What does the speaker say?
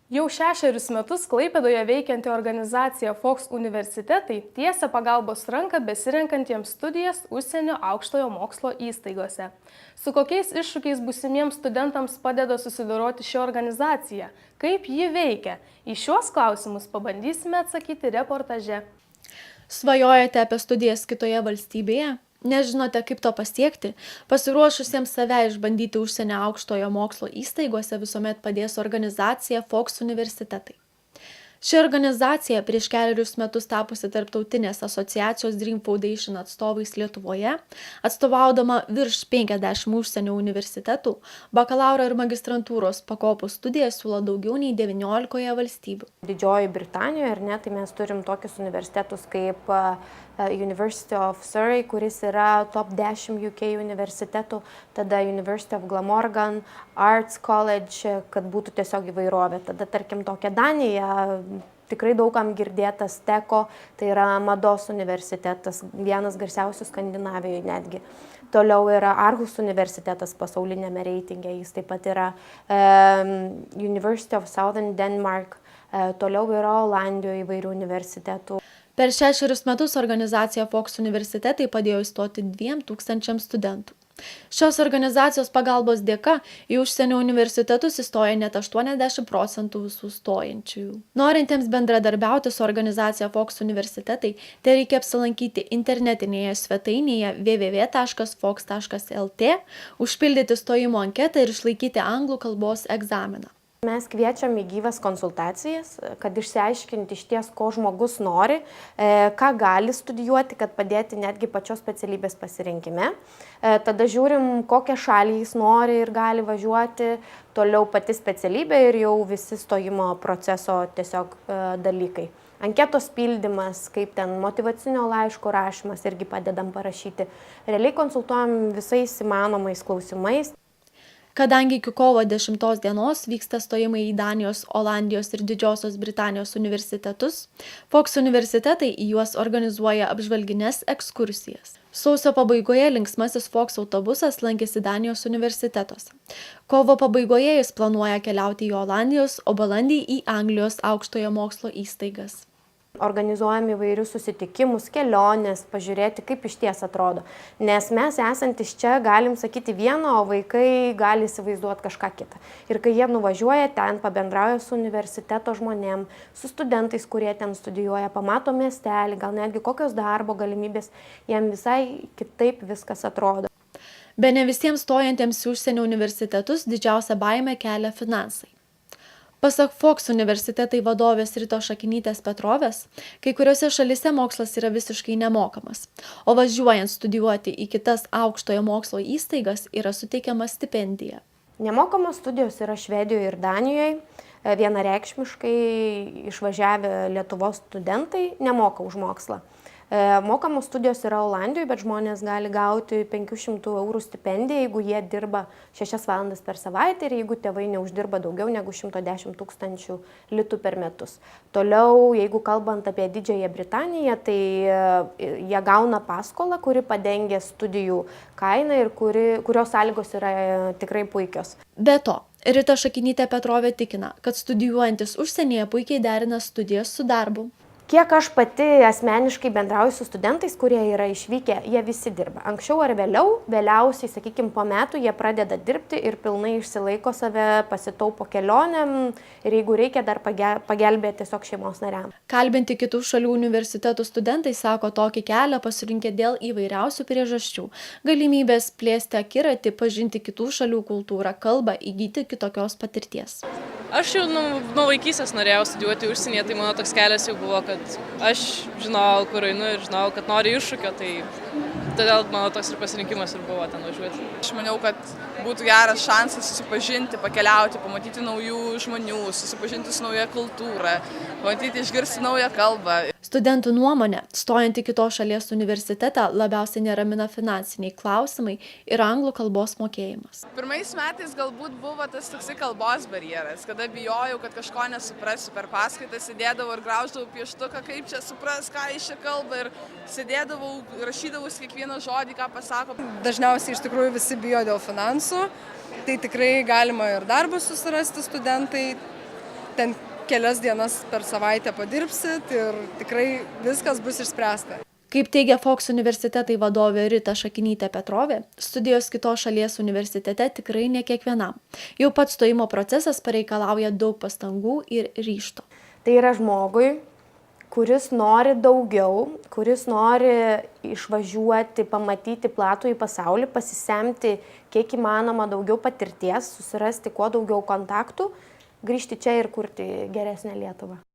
Jau 6 metus Klaipėdoje veikianti organizacija Fox universitetai tiesia pagalbos ranką besirenkantiems studijas užsienio aukštojo mokslo įstaigose. Su kokiais iššūkiais būsimiems studentams padeda susidoroti ši organizacija? Kaip ji veikia? Į šiuos klausimus pabandysime atsakyti reportaže. Svajojate apie studijas kitoje valstybėje? Nežinote, kaip to pasiekti? Pasiruošusiems save išbandyti užsienio aukštojo mokslo įstaigose visuomet padės organizacija Fox universitetai. Ši organizacija prieš 4 metus tapusi tarptautinės asociacijos Dream Foundation atstovais Lietuvoje, atstovaudama virš 50 užsienio universitetų, bakalauro ir magistrantūros pakopų studijas siūlo daugiau nei 19 valstybių. Didžioji Britanijoje, ar ne, tai mes turim tokius universitetus kaip University of Surrey, kuris yra top 10 UK universitetų, tada University of Glamorgan, Arts College, kad būtų tiesiog įvairovė. Tada, tarkim, tokia Danija, tikrai daugam girdėtas Teko, tai yra mados universitetas, vienas garsiausių Skandinavijoje netgi. Toliau yra Aarhus universitetas pasaulinėme reitinge, jis taip pat yra University of Southern Denmark, toliau yra Olandijoje įvairių universitetų. Per 6 metus organizacija Fox universitetai padėjo įstoti 2000 studentų. Šios organizacijos pagalbos dėka į užsienio universitetus įstoja net 80% visų stojančiųjų. Norintiems bendradarbiauti su organizacija Fox universitetai, tai reikia apsilankyti internetinėje svetainėje www.fox.lt, užpildyti stojimo anketą ir išlaikyti anglų kalbos egzaminą. Mes kviečiam į gyvas konsultacijas, kad išsiaiškinti išties, ko žmogus nori, ką gali studijuoti, kad padėti netgi pačios specialybės pasirinkime. Tada žiūrim, kokią šalį jis nori ir gali važiuoti, toliau pati specialybė ir jau visi stojimo proceso tiesiog dalykai. Anketos pildymas, kaip ten motyvacinio laiško rašymas irgi padedam parašyti. Realiai konsultuojam visais įmanomais klausimais. Kadangi iki kovo 10 dienos vyksta stojimai į Danijos, Olandijos ir Didžiosios Britanijos universitetus, Fox universitetai į juos organizuoja apžvalgines ekskursijas. Sausio pabaigoje linksmasis Fox autobusas lankėsi Danijos universitetuose. Kovo pabaigoje jis planuoja keliauti į Olandijos, o balandį į Anglijos aukštojo mokslo įstaigas. Organizuojam įvairius susitikimus, keliones, pažiūrėti, kaip išties atrodo. Nes mes esantis čia galim sakyti vieną, o vaikai gali įsivaizduoti kažką kitą. Ir kai jie nuvažiuoja ten, pabendrauja su universiteto žmonėm, su studentais, kurie ten studijuoja, pamato miestelį, gal netgi kokios darbo galimybės, jiem visai kitaip viskas atrodo. Bene visiems stojantiems į užsienio universitetus didžiausia baimė kelia finansai. Pasak Fox universitetai vadovės Ritos Šakinytės Petrovės, kai kuriuose šalyse mokslas yra visiškai nemokamas, o važiuojant studijuoti į kitas aukštojo mokslo įstaigas yra suteikiama stipendija. Nemokamos studijos yra Švedijoje ir Danijoje. Vienareikšmiškai išvažiavę Lietuvos studentai nemoka už mokslą. Mokamos studijos yra Olandijoje, bet žmonės gali gauti 500 eurų stipendiją, jeigu jie dirba 6 valandas per savaitę ir jeigu tėvai neuždirba daugiau negu 110 000 litų per metus. Toliau, jeigu kalbant apie Didžiąją Britaniją, tai jie gauna paskolą, kuri padengia studijų kainą ir kurios sąlygos yra tikrai puikios. Be to, Rita Šakinytė Petrovė tikina, kad studijuojantis užsienyje puikiai derina studijas su darbu. Kiek aš pati asmeniškai bendrauju su studentais, kurie yra išvykę, jie visi dirba. Anksčiau ar vėliau, vėliausiai, sakykime, po metų jie pradeda dirbti ir pilnai išsilaiko save, pasitaupo kelionėm ir jeigu reikia, dar pagelbėti tiesiog šeimos nariam. Kalbinti kitų šalių universitetų studentai sako tokį kelią pasirinkę dėl įvairiausių priežasčių. Galimybės plėsti akiratį, pažinti kitų šalių kultūrą, kalbą, įgyti kitokios patirties. Aš jau nuo vaikystės norėjau studijuoti užsienyje, tai mano toks kelias jau buvo, kad aš žinojau, kur einu ir žinojau, kad noriu iššūkio, tai todėl mano toks ir pasirinkimas ir buvo ten važiuoti. Aš maniau, kad būtų geras šansas susipažinti, pakeliauti, pamatyti naujų žmonių, susipažinti su nauja kultūra, pamatyti, išgirsti naują kalbą. Studentų nuomonė, stojant į kitos šalies universitetą, labiausiai neramina finansiniai klausimai ir anglų kalbos mokėjimas. Pirmais metais galbūt buvo tas toksai kalbos barjeras, kada bijojau, kad kažko nesuprasiu per paskaitą, sėdėdavau ir grauždavau pieštuką, kaip čia supras, ką iš čia kalba ir sėdėdavau, rašydavau kiekvieną žodį, ką pasako. Dažniausiai iš tikrųjų visi bijo dėl finansų, tai tikrai galima ir darbus susirasti studentai. ten kelias dienas per savaitę padirbsit ir tikrai viskas bus išspręsta. Kaip teigia Fox universitetai vadovė Rita Šakinytė-Petrovė, studijos kitos šalies universitete tikrai ne kiekvienam. Jau pats stojimo procesas pareikalauja daug pastangų ir ryžto. Tai yra žmogui, kuris nori daugiau, kuris nori išvažiuoti, pamatyti platų į pasaulį, pasisemti kiek įmanoma daugiau patirties, susirasti kuo daugiau kontaktų, grįžti čia ir kurti geresnę Lietuvą.